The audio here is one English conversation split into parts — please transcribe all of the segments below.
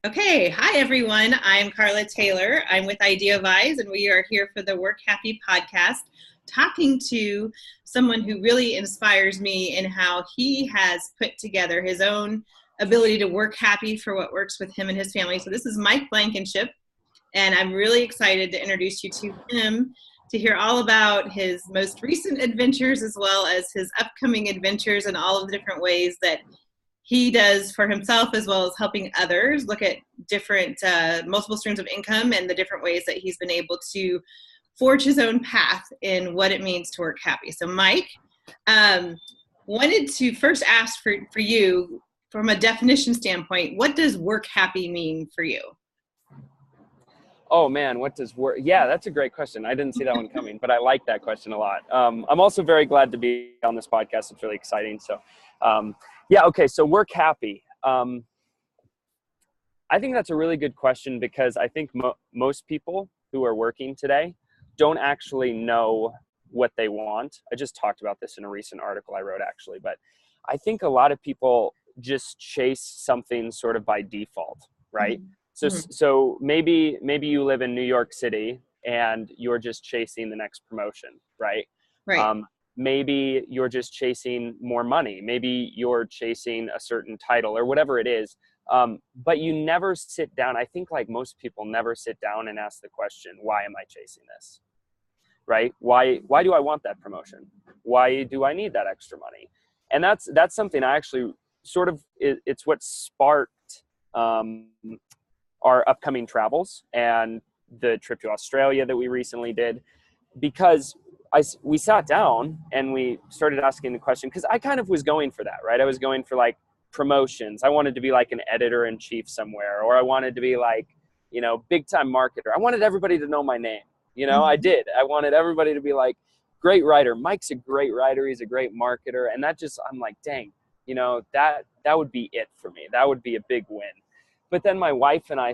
Okay, hi everyone. I'm Carla Taylor. I'm with Ideavise, and we are here for the Work Happy podcast, talking to someone who really inspires me in how he has put together his own ability to work happy for what works with him and his family. So this is Mike Blankenship, and I'm really excited to introduce you to him to hear all about his most recent adventures as well as his upcoming adventures and all of the different ways that he does for himself as well as helping others look at different multiple streams of income and the different ways that he's been able to forge his own path in what it means to work happy. So Mike, wanted to first ask for you from a definition standpoint, what does work happy mean for you? Oh man, what does work? Yeah, that's a great question. I didn't see that one coming, but I like that question a lot. I'm also very glad to be on this podcast. It's really exciting. So, yeah, okay. So work happy. I think that's a really good question because I think most people who are working today don't actually know what they want. I just talked about this in a recent article I wrote actually, but I think a lot of people just chase something sort of by default, right? So maybe you live in New York City and you're just chasing the next promotion, right? Right. Maybe you're just chasing more money. Maybe you're chasing a certain title or whatever it is. But you never sit down. I think like most people never sit down and ask the question, why am I chasing this? Right? Why do I want that promotion? Why do I need that extra money? And that's something I actually sort of, it's what sparked our upcoming travels and the trip to Australia that we recently did, because we sat down and we started asking the question, because I kind of was going for that, right? I was going for like promotions. I wanted to be like an editor-in-chief somewhere, or I wanted to be like, big time marketer. I wanted everybody to know my name. I did. I wanted everybody to be like, great writer. Mike's a great writer. He's a great marketer. And that just, I'm like, dang, that would be it for me. That would be a big win. But then my wife and I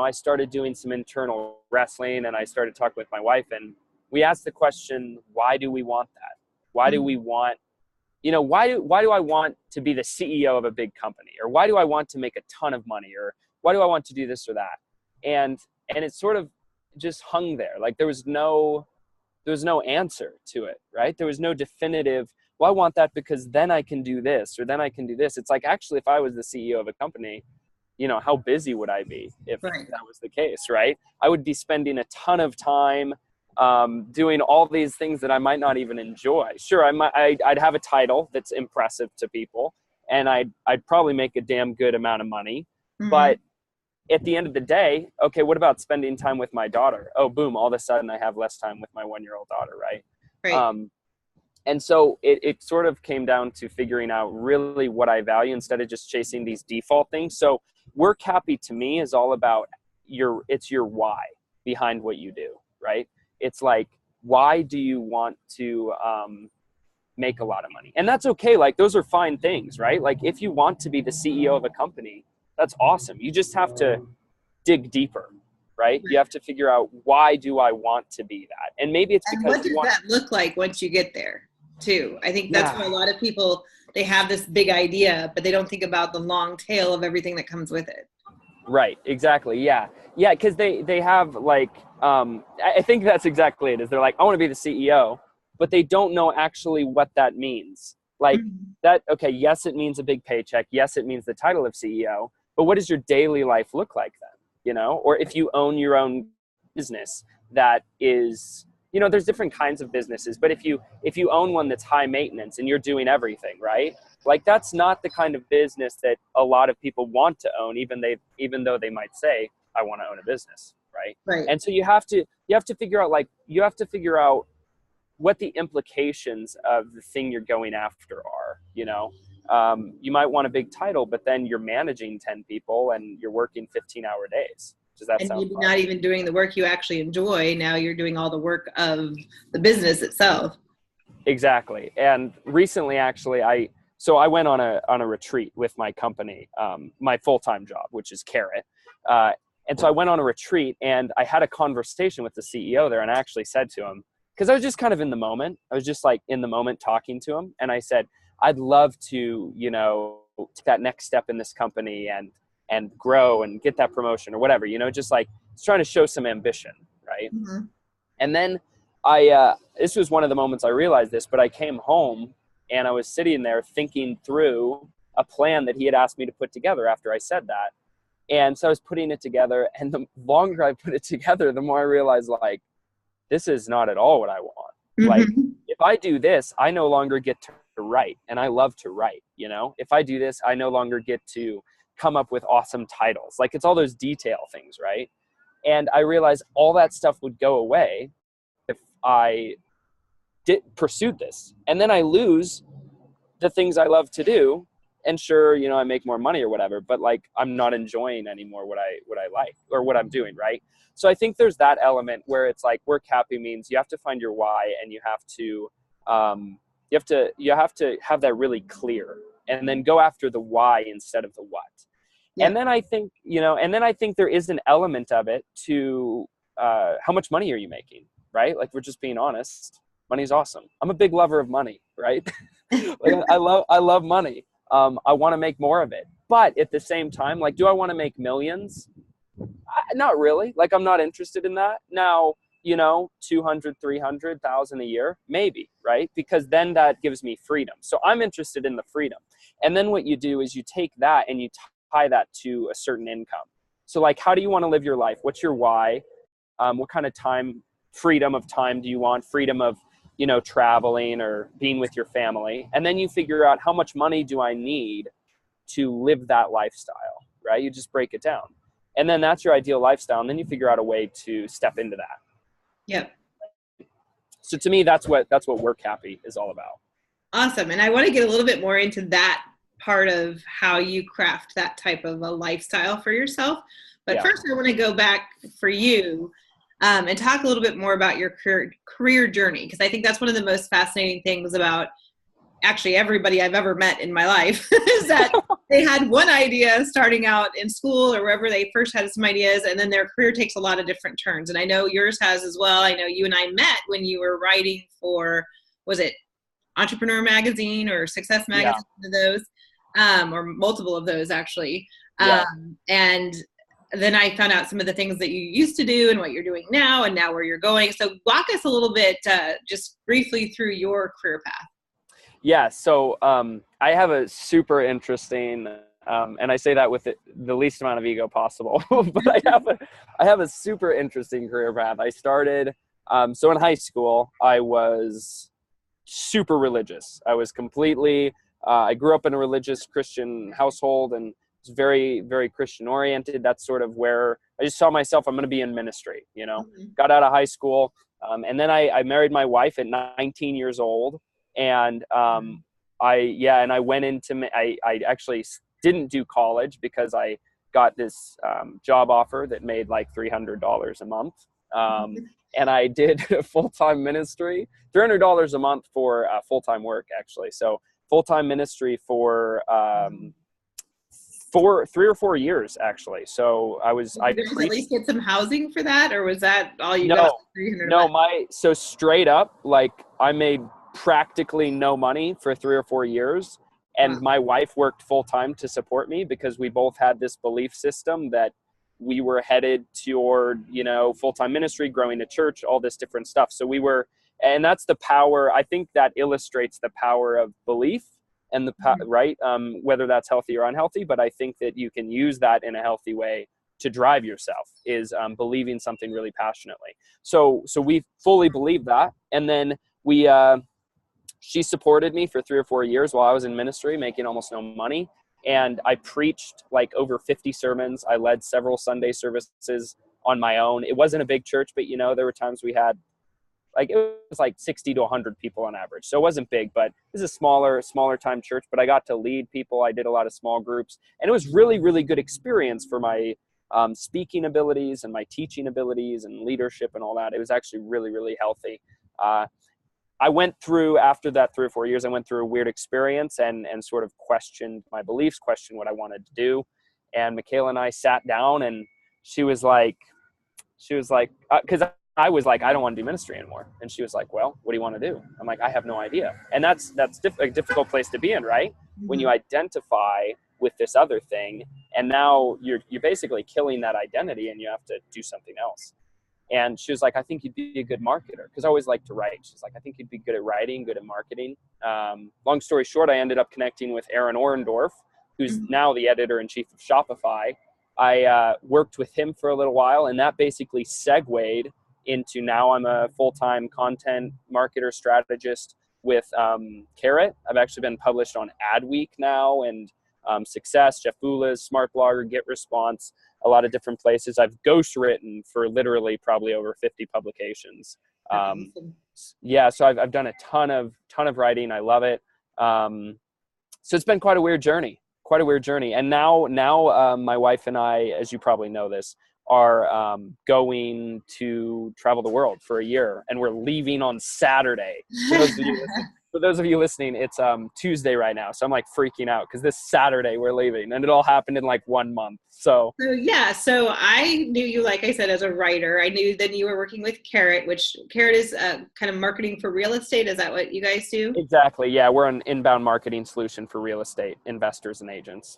started doing some internal wrestling, and I started talking with my wife, and we asked the question, why do we want that? Why do we want, why do I want to be the CEO of a big company? Or why do I want to make a ton of money? Or why do I want to do this or that? And it sort of just hung there. Like there was no answer to it, right? There was no definitive, well, I want that because then I can do this, or then I can do this. It's like, actually, if I was the CEO of a company, how busy would I be if that was the case, right? I would be spending a ton of time doing all these things that I might not even enjoy. Sure, I'd have a title that's impressive to people, and I'd probably make a damn good amount of money. But at the end of the day, okay, what about spending time with my daughter? Oh, boom, all of a sudden I have less time with my 1-year-old daughter, right? And so it sort of came down to figuring out really what I value instead of just chasing these default things. So work happy to me is all about it's your why behind what you do, right? It's like, why do you want to make a lot of money? And that's okay. Like those are fine things, right? Like if you want to be the CEO of a company, that's awesome. You just have to dig deeper, right? You have to figure out, why do I want to be that? And maybe it's because what does that look like once you get there too? I think that's why a lot of people, they have this big idea, but they don't think about the long tail of everything that comes with it. Right. Exactly. Yeah. Yeah. Cause they have like, I think that's exactly it, is they're like, I want to be the CEO, but they don't know actually what that means. Like that. Okay. Yes, it means a big paycheck. Yes, it means the title of CEO, but what does your daily life look like then? Or if you own your own business that is, there's different kinds of businesses, but if you own one that's high maintenance and you're doing everything, right? Like that's not the kind of business that a lot of people want to own, even though they might say, I want to own a business, right? Right. And so you have to figure out what the implications of the thing you're going after are. You might want a big title, but then you're managing 10 people and you're working 15-hour days. Does that sound maybe fun? not even doing the work you actually enjoy. Now you're doing all the work of the business itself. Exactly. And recently, actually, I went on a retreat with my company, my full-time job, which is Carrot. And so I went on a retreat and I had a conversation with the CEO there. And I actually said to him, because I was just kind of in the moment, I was just like in the moment talking to him. And I said, I'd love to, take that next step in this company. and grow and get that promotion or whatever, just like it's trying to show some ambition. Right. Mm-hmm. And then this was one of the moments I realized this, but I came home and I was sitting there thinking through a plan that he had asked me to put together after I said that. And so I was putting it together, and the longer I put it together, the more I realized, like, this is not at all what I want. Mm-hmm. Like, if I do this, I no longer get to write, and I love to write, If I do this, I no longer get to come up with awesome titles. Like, it's all those detail things, right? And I realized all that stuff would go away if I pursued this. And then I lose the things I love to do. And sure, I make more money or whatever, but like, I'm not enjoying anymore what I like or what I'm doing. Right. So I think there's that element where it's like work happy means you have to find your why, and you have to have that really clear, and then go after the why instead of the what. Yeah. And then I think, there is an element of it to how much money are you making, right? Like, we're just being honest. Money's awesome. I'm a big lover of money, right? Like, I love money. I want to make more of it. But at the same time, like, do I want to make millions? Not really. Like, I'm not interested in that. Now, 200, 300,000 a year, maybe, right? Because then that gives me freedom. So I'm interested in the freedom. And then what you do is you take that and you tie that to a certain income. So, like, how do you want to live your life? What's your why? What kind of freedom of time do you want? Freedom of traveling or being with your family. And then you figure out, how much money do I need to live that lifestyle, right? You just break it down. And then that's your ideal lifestyle. And then you figure out a way to step into that. Yep. So to me, that's what work happy is all about. Awesome. And I want to get a little bit more into that part of how you craft that type of a lifestyle for yourself. But first, I want to go back for you and talk a little bit more about your career journey, because I think that's one of the most fascinating things about actually everybody I've ever met in my life is that they had one idea starting out in school or wherever they first had some ideas, and then their career takes a lot of different turns. And I know yours has as well. I know you and I met when you were writing for, was it Entrepreneur Magazine or Success Magazine, one of those, or multiple of those actually. And then I found out some of the things that you used to do and what you're doing now and now where you're going. So walk us a little bit, just briefly through your career path. Yeah. So I have a super interesting, and I say that with the least amount of ego possible, but I have a super interesting career path. I started, so in high school, I was super religious. I was completely, I grew up in a religious Christian household and was very, very Christian oriented. That's sort of where I just saw myself, I'm going to be in ministry, Got out of high school. And then I married my wife at 19 years old. And I went into, I actually didn't do college because I got this job offer that made like $300 a month. And I did full-time ministry, $300 a month for full-time work, actually. So full-time ministry for 3 or 4 years, actually. So I Did you at least get some housing for that, or was that all you got? No, so straight up, like, I made practically no money for 3 or 4 years. And my wife worked full time to support me because we both had this belief system that we were headed toward, full-time ministry, growing a church, all this different stuff. So and that's the power. I think that illustrates the power of belief and right. Whether that's healthy or unhealthy, but I think that you can use that in a healthy way to drive yourself, is believing something really passionately. So we fully believe that. And then she supported me for 3 or 4 years while I was in ministry, making almost no money. And I preached like over 50 sermons. I led several Sunday services on my own. It wasn't a big church, but there were times we had it was like 60 to 100 people on average. So it wasn't big, but it was a smaller time church, but I got to lead people. I did a lot of small groups, and it was really, really good experience for my speaking abilities and my teaching abilities and leadership and all that. It was actually really, really healthy. I went through, after that 3 or 4 years, I went through a weird experience and sort of questioned my beliefs, questioned what I wanted to do. And Michaela and I sat down, and she was like, because I was like, I don't want to do ministry anymore. And she was like, well, what do you want to do? I'm like, I have no idea. And that's a difficult place to be in, right? When you identify with this other thing, and now you're basically killing that identity and you have to do something else. And she was like, I think you'd be a good marketer, because I always like to write. She's like, I think you'd be good at writing, good at marketing. Long story short, I ended up connecting with Aaron Orendorff, who's now the editor-in-chief of Shopify. I worked with him for a little while, and that basically segued into now I'm a full-time content marketer strategist with Carrot. I've actually been published on Adweek now, and Success, Jeff Boula's, Smart Blogger, Get Response, a lot of different places. I've ghostwritten for literally probably over 50 publications. Yeah, so I've done a ton of writing. I love it. So it's been quite a weird journey. And now my wife and I, as you probably know this, are going to travel the world for a year, and we're leaving on Saturday. For those of you listening, it's Tuesday right now, so I'm like freaking out because this Saturday we're leaving, and it all happened in like 1 month. So I knew you, like I said, as a writer. I knew then you were working with Carrot, which Carrot is kind of marketing for real estate. Is that what you guys do? Exactly. Yeah, we're an inbound marketing solution for real estate investors and agents.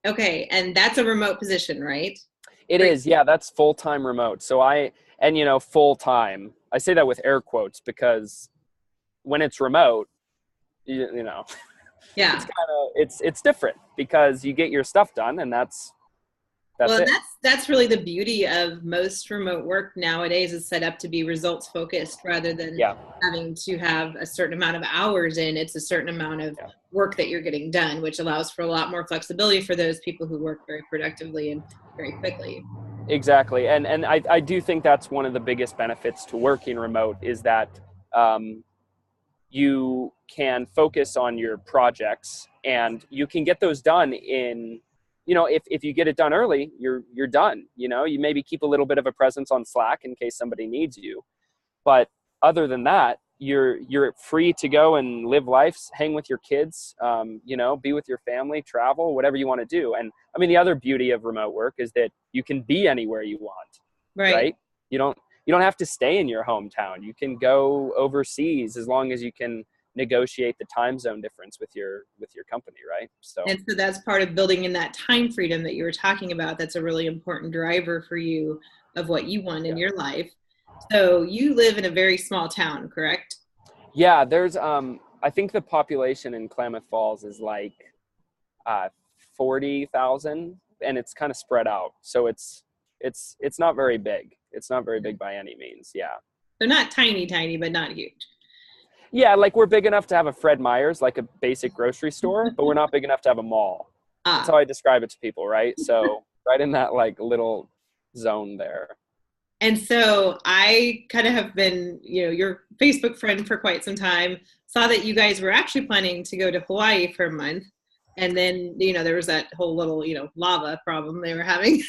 Okay, and that's a remote position, right? It is, yeah, that's full-time remote. So full-time, I say that with air quotes because when it's remote, you know, yeah, it's different because you get your stuff done, and that's it. That's really the beauty of most remote work nowadays, is set up to be results focused rather than having to have a certain amount of hours in. It's a certain amount of work that you're getting done, which allows for a lot more flexibility for those people who work very productively and very quickly. Exactly. And I do think that's one of the biggest benefits to working remote, is that you can focus on your projects, and you can get those done in, if you get it done early, you're done. You maybe keep a little bit of a presence on Slack in case somebody needs you. But other than that, you're free to go and live life, hang with your kids, be with your family, travel, whatever you want to do. And I mean, the other beauty of remote work is that you can be anywhere you want, right? You don't have to stay in your hometown. You can go overseas as long as you can negotiate the time zone difference with your company, right? So that's part of building in that time freedom that you were talking about. That's a really important driver for you of what you want in your life. So you live in a very small town, correct? Yeah, there's I think the population in Klamath Falls is like 40,000, and it's kind of spread out. So it's not very big. It's not very big by any means. Yeah. So not tiny, but not huge. Yeah, like we're big enough to have a Fred Meyer's, like a basic grocery store, but we're not big enough to have a mall. That's how I describe it to people, right? So right in that like little zone there. And so I kind of have been, your Facebook friend for quite some time, saw that you guys were actually planning to go to Hawaii for a month. And then, there was that whole little, lava problem they were having.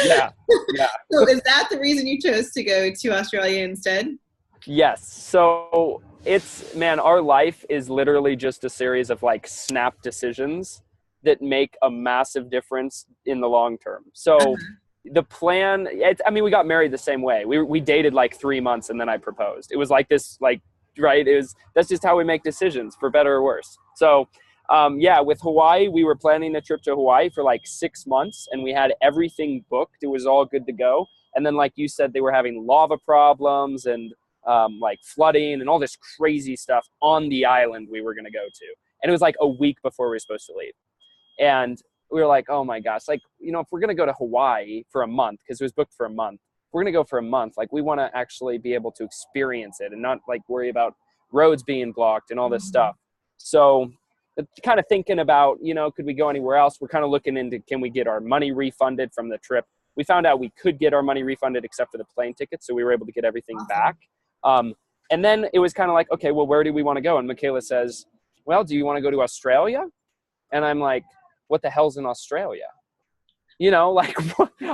Yeah. So is that the reason you chose to go to Australia instead? Yes. So our life is literally just a series of like snap decisions that make a massive difference in the long term. So the plan, we got married the same way. We dated like 3 months, and then I proposed. It was like this, like, right. That's just how we make decisions, for better or worse. So, with Hawaii, we were planning a trip to Hawaii for like 6 months, and we had everything booked. It was all good to go. And then, like you said, they were having lava problems and like flooding and all this crazy stuff on the island we were going to go to. And it was like a week before we were supposed to leave. And we were like, oh my gosh, like, if we're going to go to Hawaii for a month, because it was booked for a month, if we're going to go for a month, like we want to actually be able to experience it and not like worry about roads being blocked and all this stuff. So kind of thinking about, could we go anywhere else? We're kind of looking into, can we get our money refunded from the trip? We found out we could get our money refunded except for the plane ticket. So we were able to get everything back. And then it was kind of like, okay, well, where do we want to go? And Michaela says, well, do you want to go to Australia? And I'm like, what the hell's in Australia? Like,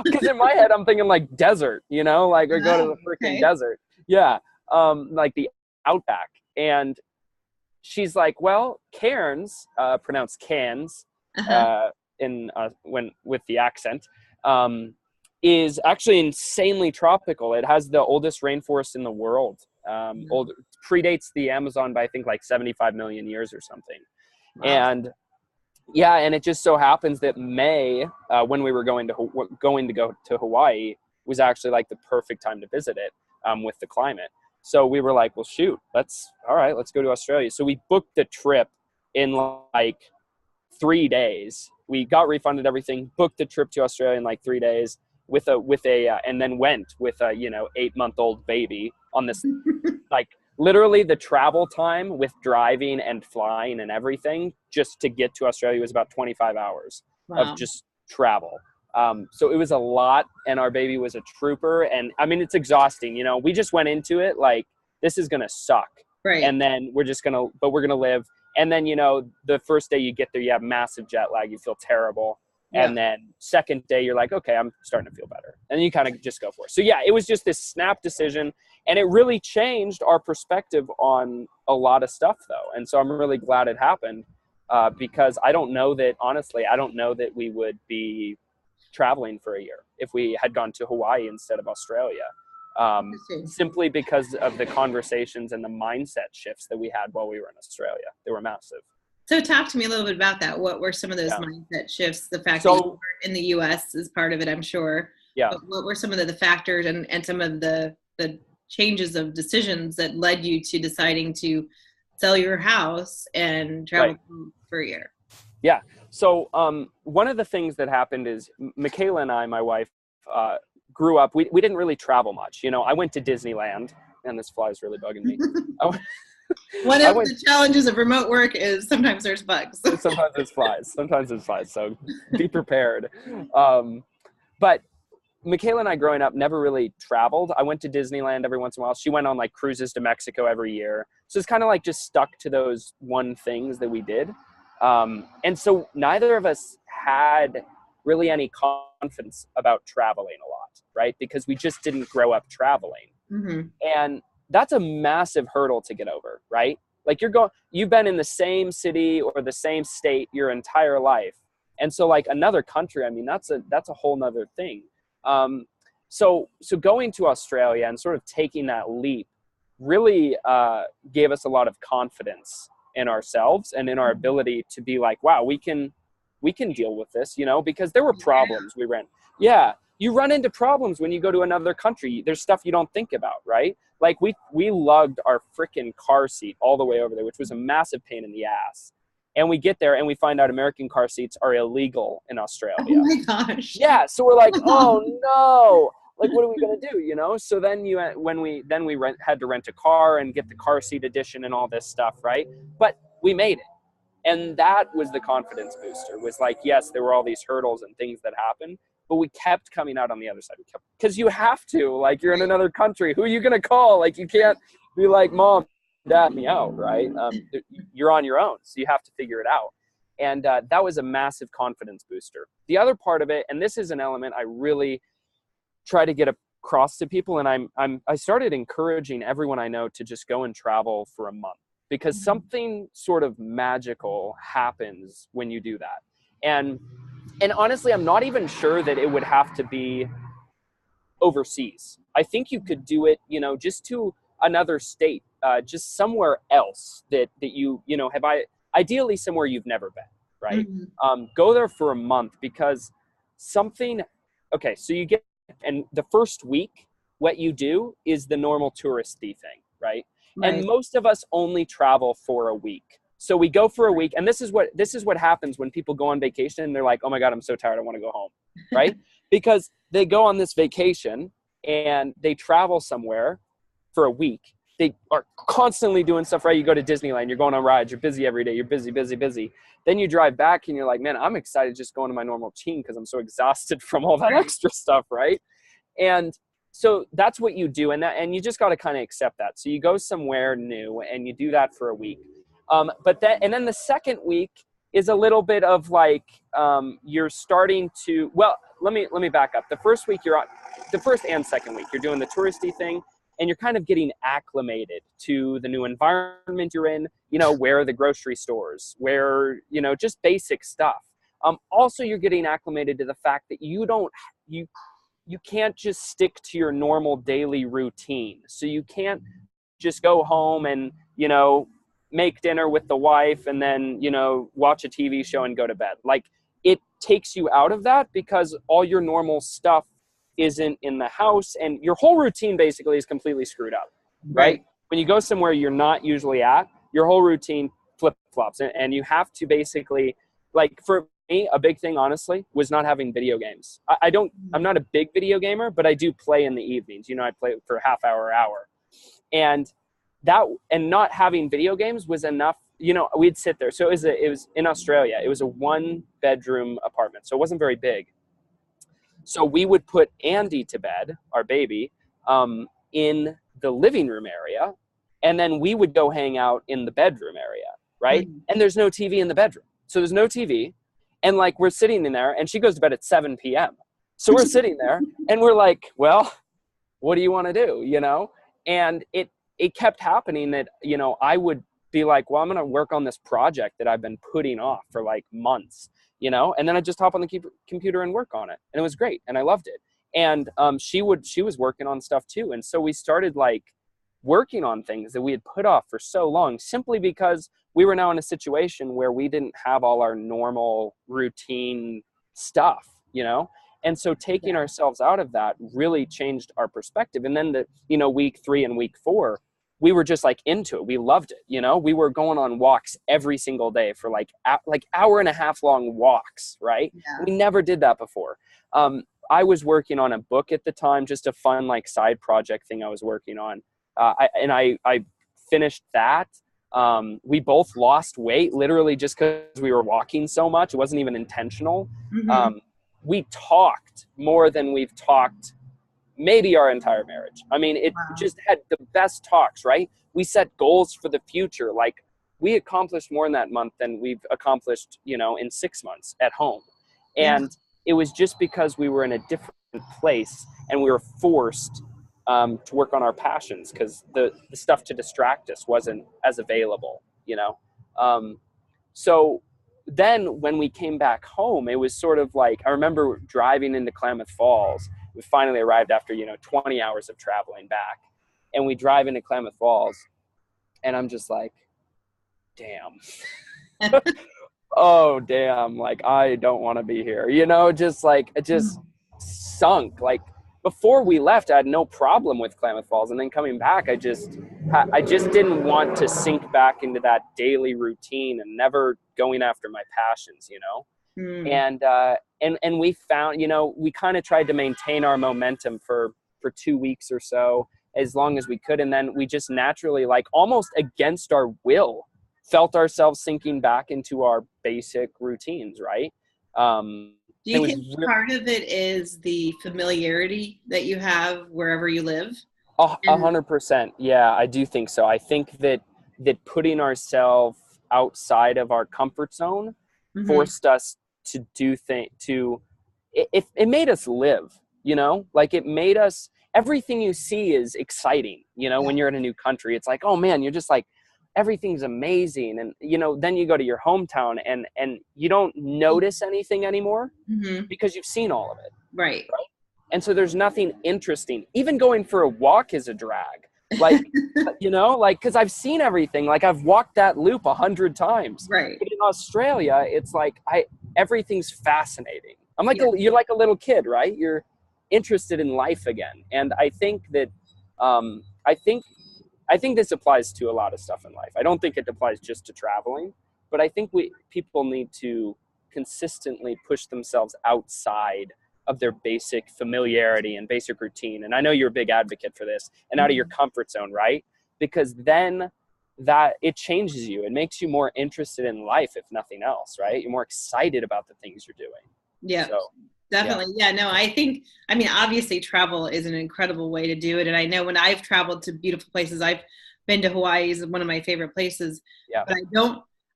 because in my head, I'm thinking like desert, like, or go to the freaking desert. Yeah. Like the outback. And she's like, well, Cairns, pronounced Cairns, with the accent, is actually insanely tropical. It has the oldest rainforest in the world. Predates the Amazon by I think like 75 million years or something. Wow. And yeah, and it just so happens that May, when we were going to go to Hawaii, was actually like the perfect time to visit it with the climate. So we were like, well, shoot, let's go to Australia. So we booked the trip in like 3 days. We got refunded everything, booked the trip to Australia in like 3 days and then went with a 8-month-old baby on this like literally the travel time with driving and flying and everything just to get to Australia was about 25 hours of just travel. So it was a lot, and our baby was a trooper. And I mean, it's exhausting. We just went into it like, this is going to suck. Right. And then we're going to live. And then, the first day you get there, you have massive jet lag. You feel terrible. Yeah. And then second day, you're like, okay, I'm starting to feel better. And you kind of just go for it. So yeah, it was just this snap decision. And it really changed our perspective on a lot of stuff, though. And so I'm really glad it happened because I don't know that we would be traveling for a year if we had gone to Hawaii instead of Australia, simply because of the conversations and the mindset shifts that we had while we were in Australia. They were massive. So talk to me a little bit about that. What were some of those mindset shifts? The fact that you were in the U.S. is part of it, I'm sure. Yeah. But what were some of the factors and some of the changes of decisions that led you to deciding to sell your house and travel for a year? Yeah. So one of the things that happened is Michaela and I, my wife, grew up. We didn't really travel much. I went to Disneyland, and this fly is really bugging me. One of the challenges of remote work is sometimes there's bugs. Sometimes there's flies. So be prepared. But Michaela and I growing up never really traveled. I went to Disneyland every once in a while. She went on like cruises to Mexico every year. So it's kind of like just stuck to those one things that we did. And so neither of us had really any confidence about traveling a lot, right? Because we just didn't grow up traveling. Mm-hmm. And that's a massive hurdle to get over, right? Like you've been in the same city or the same state your entire life. And so like another country, I mean, that's a whole nother thing. So going to Australia and sort of taking that leap really gave us a lot of confidence in ourselves and in our ability to be like, wow, we can deal with this, because there were problems we ran. Yeah. You run into problems when you go to another country. There's stuff you don't think about, right? Like we lugged our freaking car seat all the way over there, which was a massive pain in the ass. And we get there and we find out American car seats are illegal in Australia. Oh my gosh. Yeah. So we're like, oh no, like, what are we going to do? So then had to rent a car and get the car seat edition and all this stuff. Right. But we made it. And that was the confidence booster, was like, yes, there were all these hurdles and things that happened, but we kept coming out on the other side. Because you have to, like, you're in another country. Who are you going to call? Like, you can't be like, Mom, Dad, me out, right? You're on your own, so you have to figure it out. And that was a massive confidence booster. The other part of it, and this is an element I really try to get across to people, and I started encouraging everyone I know to just go and travel for a month, because something sort of magical happens when you do that. And honestly, I'm not even sure that it would have to be overseas. I think you could do it, just to another state, just somewhere else that you ideally somewhere you've never been, right? Mm-hmm. Go there for a month, because so you get, and the first week, what you do is the normal touristy thing, right? And most of us only travel for a week. So we go for a week, and this is what happens when people go on vacation and they're like, oh my God, I'm so tired, I want to go home, right? Because they go on this vacation and they travel somewhere for a week. They are constantly doing stuff, right? You go to Disneyland, you're going on rides, you're busy every day, you're busy. Then you drive back and you're like, man, I'm excited just going to my normal routine because I'm so exhausted from all that extra stuff, right? And so that's what you do, and you just got to kind of accept that. So you go somewhere new and you do that for a week. But then the second week is a little bit of like, you're starting to, well, let me back up. The first and second week, you're doing the touristy thing, and you're kind of getting acclimated to the new environment you're in, where are the grocery stores, where, just basic stuff. Also, you're getting acclimated to the fact that you can't just stick to your normal daily routine. So you can't just go home and, make dinner with the wife and then, watch a TV show and go to bed. Like, it takes you out of that because all your normal stuff isn't in the house and your whole routine basically is completely screwed up, right? When you go somewhere you're not usually at, your whole routine flip-flops, and you have to basically, like, for me, a big thing, honestly, was not having video games. I'm not a big video gamer, but I do play in the evenings. I play for a half hour, and not having video games was enough. We'd sit there. So it was in Australia. It was a 1-bedroom apartment, so it wasn't very big. So we would put Andy to bed, our baby, in the living room area, and then we would go hang out in the bedroom area, right? And there's no TV in the bedroom. So there's no TV, and like we're sitting in there, and she goes to bed at 7 p.m. So we're sitting there, and we're like, well, what do you want to do, And it kept happening that, I would be like, well, I'm going to work on this project that I've been putting off for like months, and then I just hop on the computer and work on it. And it was great. And I loved it. And she was working on stuff too. And so we started like working on things that we had put off for so long, simply because we were now in a situation where we didn't have all our normal routine stuff, And so taking ourselves out of that really changed our perspective. And then week 3 and week 4, we were just like into it. We loved it. We were going on walks every single day for like hour and a half long walks. Right. Yeah. We never did that before. I was working on a book at the time, just a fun, like, side project thing I was working on. I finished that. We both lost weight literally just because we were walking so much. It wasn't even intentional. We talked more than we've talked maybe our entire marriage. I mean, it just had the best talks, right? We set goals for the future. Like, we accomplished more in that month than we've accomplished, in 6 months at home. And it was just because we were in a different place and we were forced to work on our passions because the stuff to distract us wasn't as available, So then when we came back home, it was sort of like, I remember driving into Klamath Falls. We finally arrived after, 20 hours of traveling back. And we drive into Klamath Falls and I'm just like, damn. Oh, damn. Like, I don't want to be here. Just like, it just sunk. Like, before we left, I had no problem with Klamath Falls. And then coming back, I just didn't want to sink back into that daily routine and never going after my passions, And we found, we kind of tried to maintain our momentum for 2 weeks or so, as long as we could. And then we just naturally, like, almost against our will, felt ourselves sinking back into our basic routines, right? Do you think part of it is the familiarity that you have wherever you live? 100%. Yeah, I do think so. I think that putting ourselves outside of our comfort zone forced us to do things, it made us live, like it made us, everything you see is exciting, when you're in a new country. It's like, oh man, you're just like, everything's amazing. And, then you go to your hometown and you don't notice anything anymore because you've seen all of it. Right. And so there's nothing interesting. Even going for a walk is a drag. Like, because I've seen everything. Like, I've walked that loop 100 times. Right. But in Australia, it's like, everything's fascinating. I'm like, you're like a little kid, right? You're interested in life again. And I think that, I think this applies to a lot of stuff in life. I don't think it applies just to traveling, but I think people need to consistently push themselves outside of their basic familiarity and basic routine. And I know you're a big advocate for this, and out of your comfort zone, right? Because then that it changes you. It makes you more interested in life, if nothing else, right? You're more excited about the things you're doing. Yeah, so, definitely. Yeah, no, I mean, obviously travel is an incredible way to do it. And I know when I've traveled to beautiful places, I've been to Hawaii, is one of my favorite places, but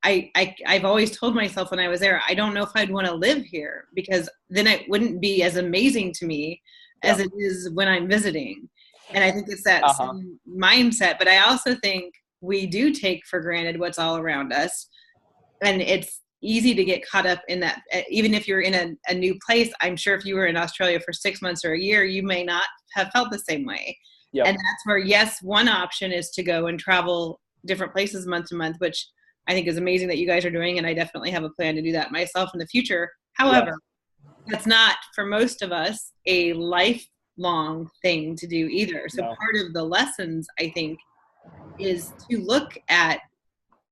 I've always told myself when I was there, I don't know if I'd want to live here, because then it wouldn't be as amazing to me as it is when I'm visiting. And I think it's that same mindset, but I also think we do take for granted what's all around us. And it's easy to get caught up in that. Even if you're in a new place, I'm sure if you were in Australia for 6 months or a year, you may not have felt the same way. Yep. And that's where, yes, one option is to go and travel different places month to month, which I think is amazing that you guys are doing. And I definitely have a plan to do that myself in the future. However, that's not, for most of us, a lifelong thing to do either. So part of the lessons, I think, is to look at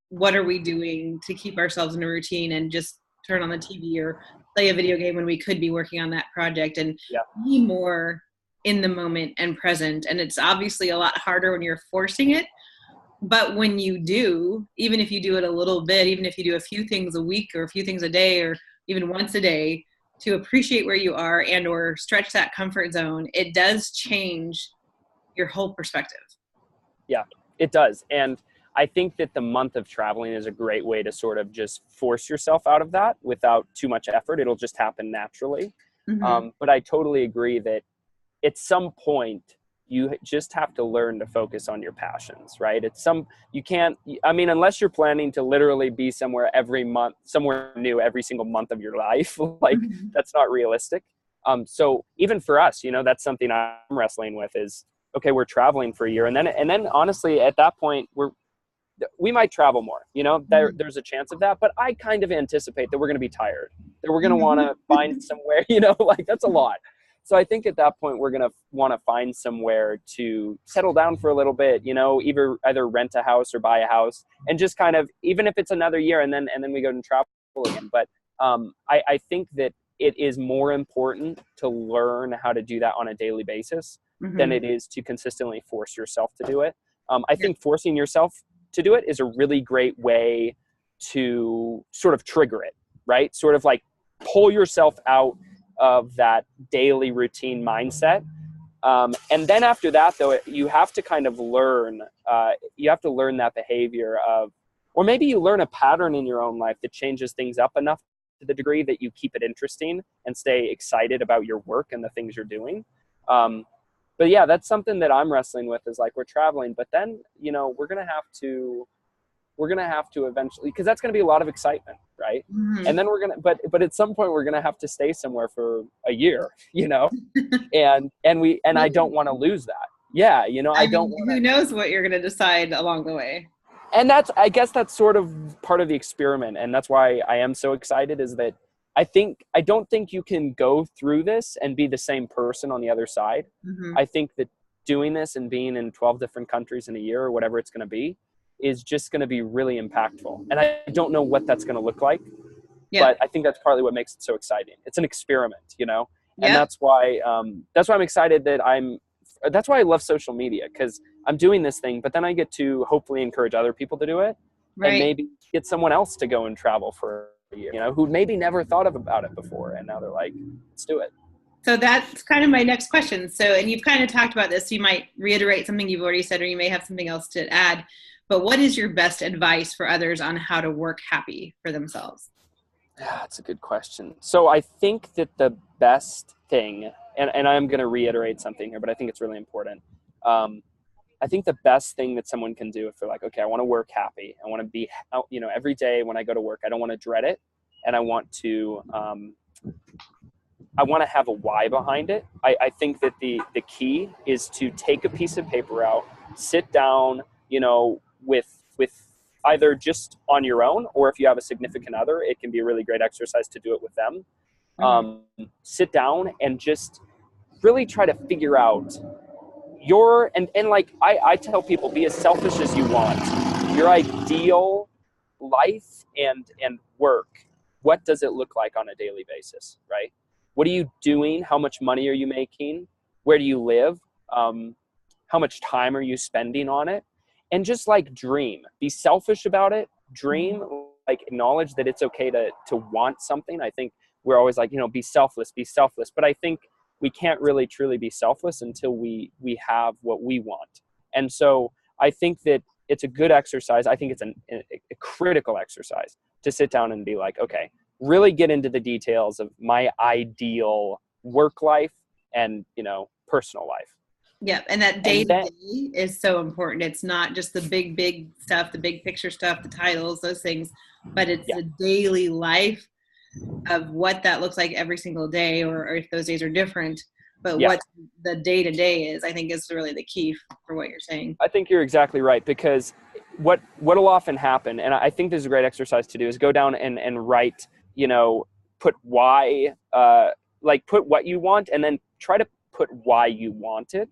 what are we doing to keep ourselves in a routine and just turn on the TV or play a video game when we could be working on that project, and be more in the moment and present. And it's obviously a lot harder when you're forcing it. But when you do, even if you do it a little bit, even if you do a few things a week or a few things a day or even once a day, to appreciate where you are and or stretch that comfort zone, it does change your whole perspective. Yeah, it does. And I think that the month of traveling is a great way to sort of just force yourself out of that without too much effort. It'll just happen naturally. But I totally agree that at some point you just have to learn to focus on your passions, right? You can't, I mean, unless you're planning to literally be somewhere every month, somewhere new every single month of your life, like that's not realistic. So even for us, you know, that's something I'm wrestling with is, okay, we're traveling for a year. And then honestly, at that point, we might travel more, you know, there's a chance of that, but I kind of anticipate that we're going to be tired, that we're going to want to find somewhere, you know, like that's a lot. So I think at that point, we're going to want to find somewhere to settle down for a little bit, you know, either rent a house or buy a house and just kind of, even if it's another year and then we go and travel again. But I think that it is more important to learn how to do that on a daily basis than it is to consistently force yourself to do it. I think forcing yourself to do it is a really great way to sort of trigger it, right? Sort of like pull yourself out of that daily routine mindset. And then after that, though, you have to kind of learn, that behavior of, or maybe you learn a pattern in your own life that changes things up enough to the degree that you keep it interesting and stay excited about your work and the things you're doing. But yeah, that's something that I'm wrestling with is like, we're traveling, but then, you know, we're going to have to eventually, because that's going to be a lot of excitement, right? And then but at some point we're going to have to stay somewhere for a year, you know, and I don't want to lose that. Yeah. You know, who knows what you're going to decide along the way. And I guess that's sort of part of the experiment. And that's why I am so excited is that I don't think you can go through this and be the same person on the other side. I think that doing this and being in 12 different countries in a year or whatever it's going to be is just going to be really impactful. And I don't know what that's going to look like, but I think that's partly what makes it so exciting. It's an experiment, you know, and that's why I'm excited that's why I love social media, because I'm doing this thing, but then I get to hopefully encourage other people to do it and maybe get someone else to go and travel for a year, you know, who maybe never thought about it before. And now they're like, let's do it. So that's kind of my next question. So, and you've kind of talked about this, you might reiterate something you've already said, or you may have something else to add, but what is your best advice for others on how to work happy for themselves? Yeah, that's a good question. So I think that the best thing, and I'm going to reiterate something here, but I think it's really important. I think the best thing that someone can do if they're like, okay, I want to work happy. I want to be, you know, every day when I go to work, I don't want to dread it. And I want to have a why behind it. I think that the key is to take a piece of paper out, sit down, you know, with either just on your own, or if you have a significant other, it can be a really great exercise to do it with them. Sit down and just really try to figure out and like I tell people, be as selfish as you want. Your ideal life and work, what does it look like on a daily basis, right? What are you doing? How much money are you making? Where do you live? How much time are you spending on it? And just like dream, be selfish about it, dream, like acknowledge that it's okay to want something. I think we're always like, you know, be selfless. But I think we can't really truly be selfless until we have what we want. And so I think that it's a good exercise. I think it's a critical exercise to sit down and be like, okay, really get into the details of my ideal work life and, you know, personal life. Yeah, and that day And to then, day is so important. It's not just the big stuff, the big picture stuff, the titles, those things, but it's yeah, the daily life of what that looks like every single day, or if those days are different. But yeah. what the day to day is, I think, is really the key for what you're saying. I think you're exactly right, because what'll often happen, and I think this is a great exercise to do, is go down and write, put why, put what you want, and then try to put why you want it.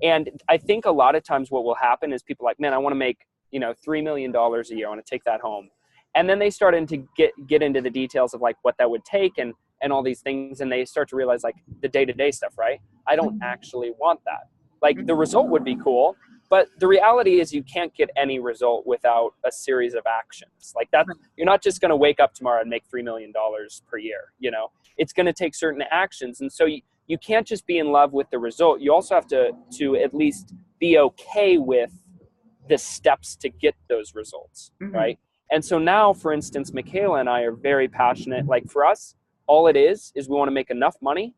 And I think a lot of times what will happen is people are like, man, I want to make, $3 million a year. I want to take that home. And then they start to get into the details of like what that would take and all these things. And they start to realize like the day-to-day stuff, right? I don't actually want that. Like the result would be cool, but the reality is you can't get any result without a series of actions like that. You're not just going to wake up tomorrow and make $3 million per year. It's going to take certain actions. And so you can't just be in love with the result. You also have to at least be okay with the steps to get those results, right? And so now, for instance, Michaela and I are very passionate. Like for us, all it is we want to make enough money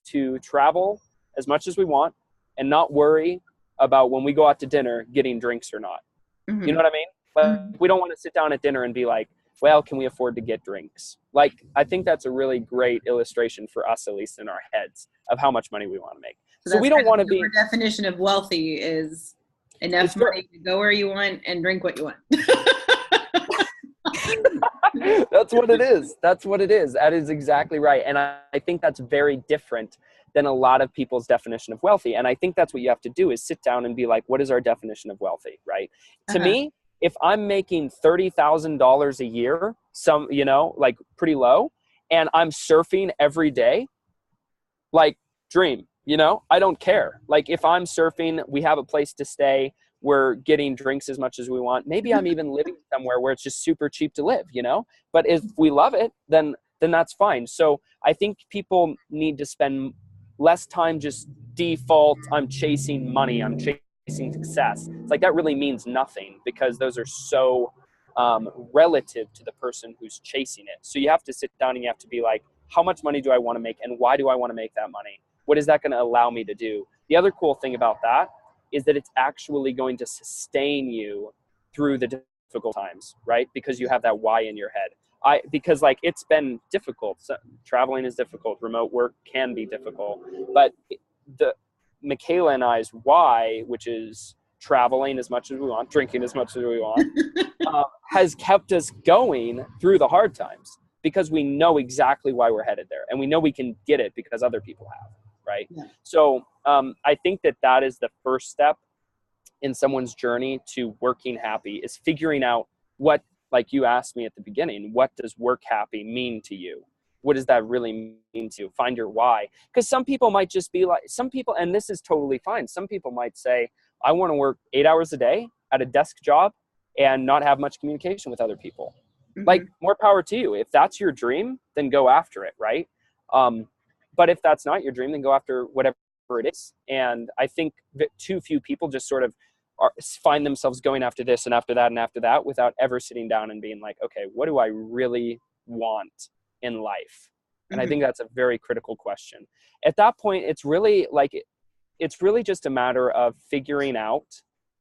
to travel as much as we want and not worry about when we go out to dinner getting drinks or not. You know what I mean? Like, we don't want to sit down at dinner and be like, well, can we afford to get drinks? Like, I think that's a really great illustration for us, at least in our heads, of how much money we want to make. So we don't want to be. Your definition of wealthy is enough money to go where you want and drink what you want. That's what it is. That's what it is. That is exactly right. And I think that's very different than a lot of people's definition of wealthy. And I think that's what you have to do, is sit down and be like, what is our definition of wealthy, right? To me, if I'm making $30,000 a year, like pretty low, and I'm surfing every day, like dream, I don't care. Like if I'm surfing, we have a place to stay, we're getting drinks as much as we want. Maybe I'm even living somewhere where it's just super cheap to live, but if we love it, then that's fine. So I think people need to spend less time just default, I'm chasing money, I'm chasing success. It's like that really means nothing, because those are so relative to the person who's chasing it. So you have to sit down and you have to be like, how much money do I want to make, and why do I want to make that money? What is that going to allow me to do? The other cool thing about that is that it's actually going to sustain you through the difficult times, right? Because you have that why in your head. Because like it's been difficult. So, traveling is difficult. Remote work can be difficult. But the Michaela and I's why, which is traveling as much as we want, drinking as much as we want, has kept us going through the hard times, because we know exactly why we're headed there, and we know we can get it because other people have, right? Yeah. So I think that is the first step in someone's journey to working happy, is figuring out what, like you asked me at the beginning, what does work happy mean to you? What does that really mean to you? Find your why. Because some people might just be like, and this is totally fine. Some people might say, I want to work 8 hours a day at a desk job and not have much communication with other people. Like, more power to you. If that's your dream, then go after it, right? But if that's not your dream, then go after whatever it is. And I think that too few people just sort of find themselves going after this and after that and after that without ever sitting down and being like, okay, what do I really want in life? And I think that's a very critical question. At that point, it's really just a matter of figuring out,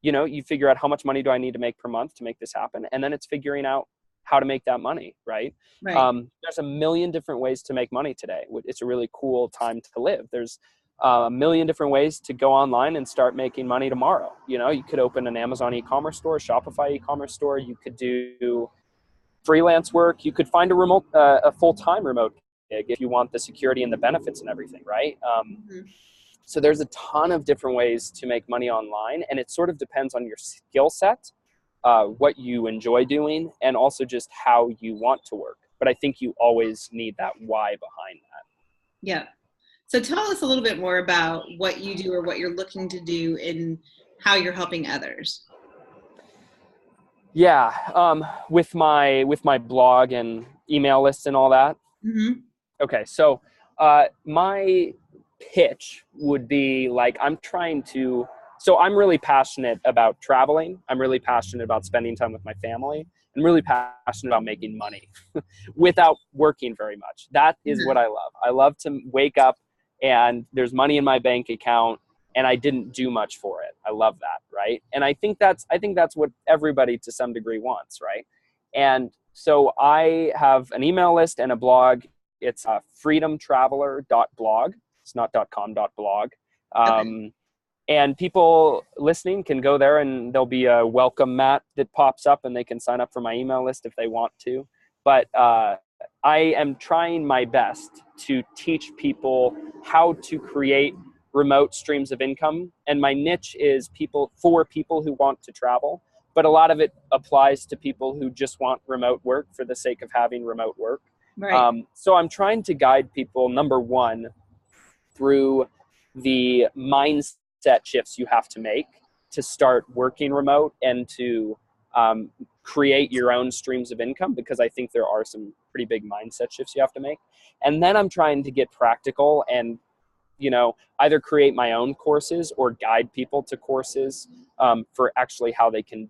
you figure out how much money do I need to make per month to make this happen? And then it's figuring out how to make that money, right? There's a million different ways to make money today. It's a really cool time to live. There's a million different ways to go online and start making money tomorrow. You could open an Amazon e-commerce store, Shopify e-commerce store. You could do freelance work. You could find a full-time remote gig if you want the security and the benefits and everything, right? So there's a ton of different ways to make money online, and it sort of depends on your skill set, what you enjoy doing, and also just how you want to work. But I think you always need that why behind that. Yeah. So tell us a little bit more about what you do or what you're looking to do and how you're helping others. Yeah. With my blog and email lists and all that. Okay. So my pitch would be like, I'm really passionate about traveling. I'm really passionate about spending time with my family. I'm really passionate about making money without working very much. That is what I love. I love to wake up and there's money in my bank account and I didn't do much for it. I love that, right? And I think that's what everybody to some degree wants, right? And so I have an email list and a blog. It's freedomtraveler.blog. It's not .com, .blog. Okay. And people listening can go there, and there'll be a welcome mat that pops up, and they can sign up for my email list if they want to. But I am trying my best to teach people how to create remote streams of income. And my niche is for people who want to travel. But a lot of it applies to people who just want remote work for the sake of having remote work. Right. So I'm trying to guide people, number one, through the mindset shifts you have to make to start working remote and to create your own streams of income, because I think there are some pretty big mindset shifts you have to make. And then I'm trying to get practical and, either create my own courses or guide people to courses for actually how they can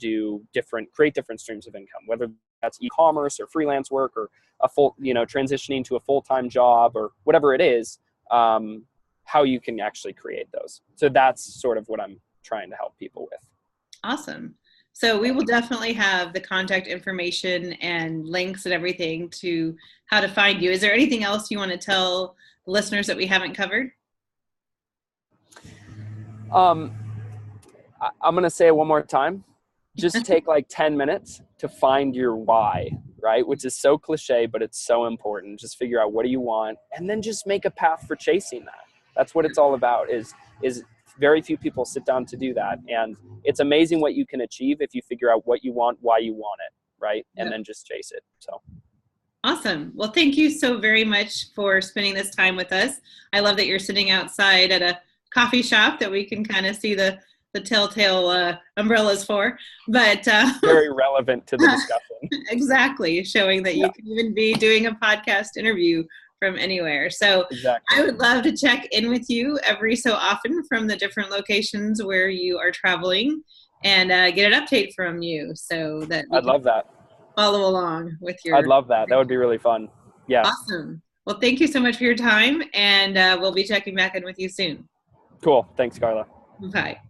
create different streams of income, whether that's e-commerce or freelance work or transitioning to a full-time job or whatever it is. How you can actually create those. So that's sort of what I'm trying to help people with. Awesome. So we will definitely have the contact information and links and everything to how to find you. Is there anything else you want to tell listeners that we haven't covered? I'm going to say it one more time. Just take like 10 minutes to find your why, right? Which is so cliche, but it's so important. Just figure out what do you want, and then just make a path for chasing that. That's what it's all about, is very few people sit down to do that. And it's amazing what you can achieve if you figure out what you want, why you want it, right? Yep. And then just chase it. So. Awesome. Well, thank you so very much for spending this time with us. I love that you're sitting outside at a coffee shop that we can kind of see the telltale umbrellas for, but very relevant to the discussion. Exactly, showing that you can even be doing a podcast interview from anywhere. So exactly. I would love to check in with you every so often from the different locations where you are traveling and get an update from you, so that I'd love that. Follow along with your. I'd love that. That would be really fun. Yeah. Awesome. Well, thank you so much for your time, and we'll be checking back in with you soon. Cool. Thanks, Carla. Bye.